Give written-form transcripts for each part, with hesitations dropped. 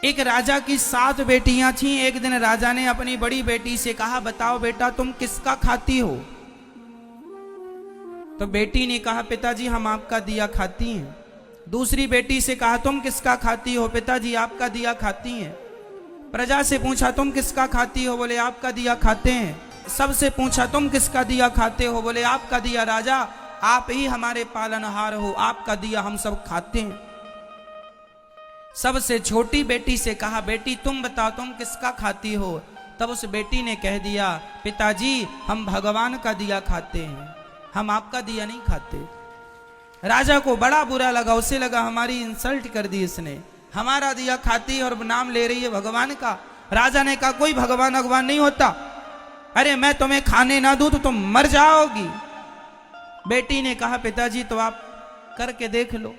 एक राजा की 7 बेटियां थीं। एक दिन राजा ने अपनी बड़ी बेटी से कहा, बताओ बेटा तुम किसका खाती हो? तो बेटी ने कहा, पिताजी हम आपका दिया खाती हैं। दूसरी बेटी से कहा, तुम किसका खाती हो? पिताजी आपका दिया खाती हैं। प्रजा से पूछा, तुम किसका खाती हो? बोले आपका दिया खाते हैं। सबसे पूछा, तुम किसका दिया खाते हो? बोले आपका दिया। राजा आप ही हमारे पालनहार हो, आपका दिया हम सब खाते हैं। सबसे छोटी बेटी से कहा, बेटी तुम बताओ तुम किसका खाती हो? तब उस बेटी ने कह दिया, पिताजी हम भगवान का दिया खाते हैं, हम आपका दिया नहीं खाते। राजा को बड़ा बुरा लगा, उसे लगा हमारी इंसल्ट कर दी इसने, हमारा दिया खाती है और नाम ले रही है भगवान का। राजा ने कहा, कोई भगवान भगवान नहीं होता, अरे मैं तुम्हें खाने ना दूं तो तुम मर जाओगी। बेटी ने कहा, पिताजी तो आप करके देख लो।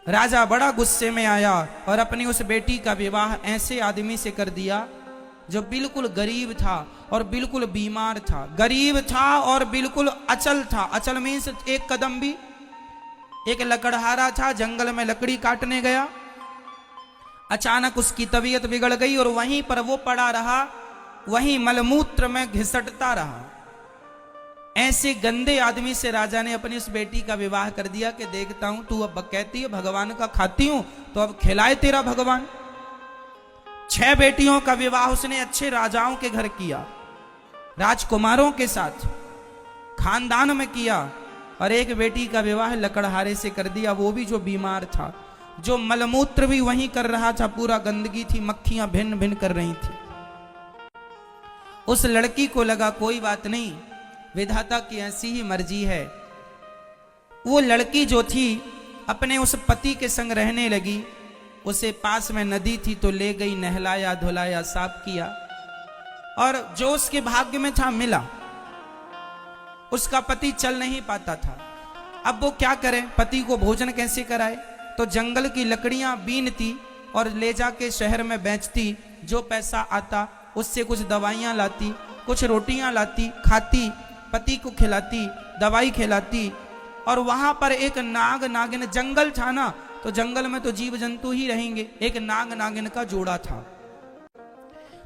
राजा बड़ा गुस्से में आया और अपनी उस बेटी का विवाह ऐसे आदमी से कर दिया जो बिल्कुल गरीब था और बिल्कुल बीमार था। गरीब था और बिल्कुल अचल था। अचल मीन्स एक कदम भी। एक लकड़हारा था, जंगल में लकड़ी काटने गया, अचानक उसकी तबीयत बिगड़ गई और वहीं पर वो पड़ा रहा, वहीं मलमूत्र में घिसटता रहा। ऐसे गंदे आदमी से राजा ने अपनी उस बेटी का विवाह कर दिया कि देखता हूं तू अब कहती है भगवान का खाती हूं तो अब खिलाए तेरा भगवान। 6 बेटियों का विवाह उसने अच्छे राजाओं के घर किया, राजकुमारों के साथ खानदान में किया, और एक बेटी का विवाह लकड़हारे से कर दिया, वो भी जो बीमार था, जो मलमूत्र भी वहीं कर रहा था, पूरा गंदगी थी, मक्खियां भिन्न भिन्न कर रही थी। उस लड़की को लगा कोई बात नहीं, विधाता की ऐसी ही मर्जी है। वो लड़की जो थी अपने उस पति के संग रहने लगी। उसे पास में नदी थी तो ले गई, नहलाया धुलाया साफ किया, और जो उसके भाग्य में था मिला। उसका पति चल नहीं पाता था, अब वो क्या करे, पति को भोजन कैसे कराए? तो जंगल की लकड़ियां बीनती और ले जाके शहर में बेचती, जो पैसा आता उससे कुछ दवाइयां लाती, कुछ रोटियां लाती, खाती, पति को खिलाती, दवाई खिलाती। और वहां पर एक नाग नागिन, जंगल था ना तो जंगल में तो जीव जंतु ही रहेंगे, एक नाग नागिन का जोड़ा था।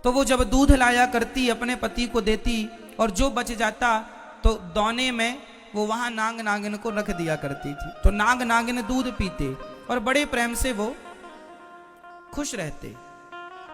तो वो जब दूध लाया करती अपने पति को देती, और जो बच जाता तो दौने में वो वहां नाग नागिन को रख दिया करती थी। तो नाग नागिन दूध पीते और बड़े प्रेम से वो खुश रहते।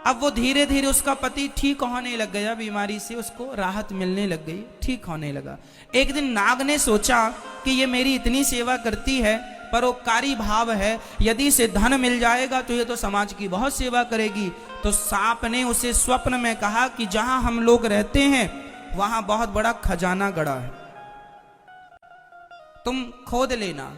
अब वो धीरे धीरे उसका पति ठीक होने लग गया, बीमारी से उसको राहत मिलने लग गई, ठीक होने लगा। एक दिन नाग ने सोचा कि ये मेरी इतनी सेवा करती है, परोपकारी भाव है, यदि इसे धन मिल जाएगा तो ये तो समाज की बहुत सेवा करेगी। तो सांप ने उसे स्वप्न में कहा कि जहां हम लोग रहते हैं वहां बहुत बड़ा खजाना गड़ा है, तुम खोद लेना।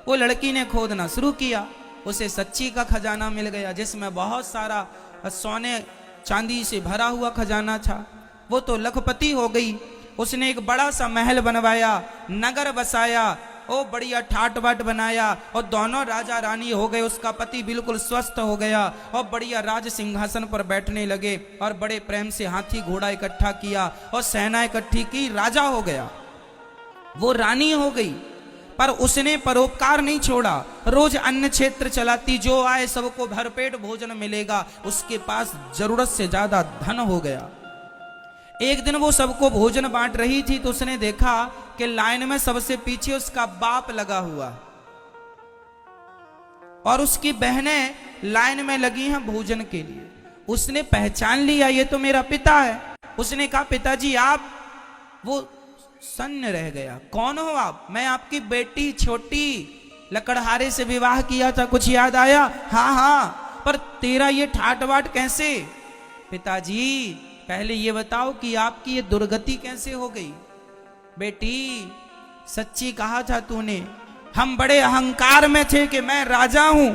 वो लड़की ने खोदना शुरू किया, उसे सच्ची का खजाना मिल गया, जिसमें बहुत सारा सोने चांदी से भरा हुआ खजाना था। वो तो लखपति हो गई। उसने एक बड़ा सा महल बनवाया, नगर बसाया, ओ बढ़िया ठाट बाट बनाया, और दोनों राजा रानी हो गए। उसका पति बिल्कुल स्वस्थ हो गया और बढ़िया राज सिंहासन पर बैठने लगे, और बड़े प्रेम से हाथी घोड़ा इकट्ठा किया और सेना इकट्ठी की, राजा हो गया। वो रानी हो गई, पर उसने परोपकार नहीं छोड़ा। रोज अन्न क्षेत्र चलाती, जो आए सबको भरपेट भोजन मिलेगा, उसके पास जरूरत से ज्यादा धन हो गया। एक दिन वो सबको भोजन बांट रही थी तो उसने देखा कि लाइन में सबसे पीछे उसका बाप लगा हुआ और उसकी बहनें लाइन में लगी हैं भोजन के लिए। उसने पहचान लिया ये तो मेरा पिता है। उसने कहा, पिताजी आप? वो सन्न रह गया, कौन हो आप? मैं आपकी बेटी छोटी, लकड़हारे से विवाह किया था, कुछ याद आया? हाँ हाँ, पर तेरा ये ठाट बाट कैसे? पिताजी पहले ये बताओ कि आपकी ये दुर्गति कैसे हो गई? बेटी सच्ची कहा था तूने, हम बड़े अहंकार में थे कि मैं राजा हूं,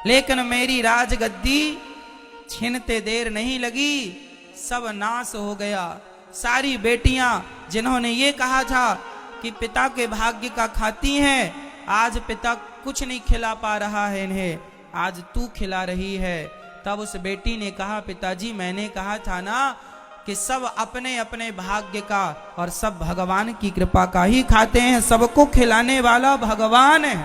लेकिन मेरी राजगद्दी छीनते देर नहीं लगी, सब नाश हो गया। सारी बेटियां जिन्होंने ये कहा था कि पिता के भाग्य का खाती हैं, आज पिता कुछ नहीं खिला पा रहा है इन्हें, आज तू खिला रही है। तब उस बेटी ने कहा, पिताजी मैंने कहा था ना कि सब अपने अपने भाग्य का और सब भगवान की कृपा का ही खाते हैं, सबको खिलाने वाला भगवान है।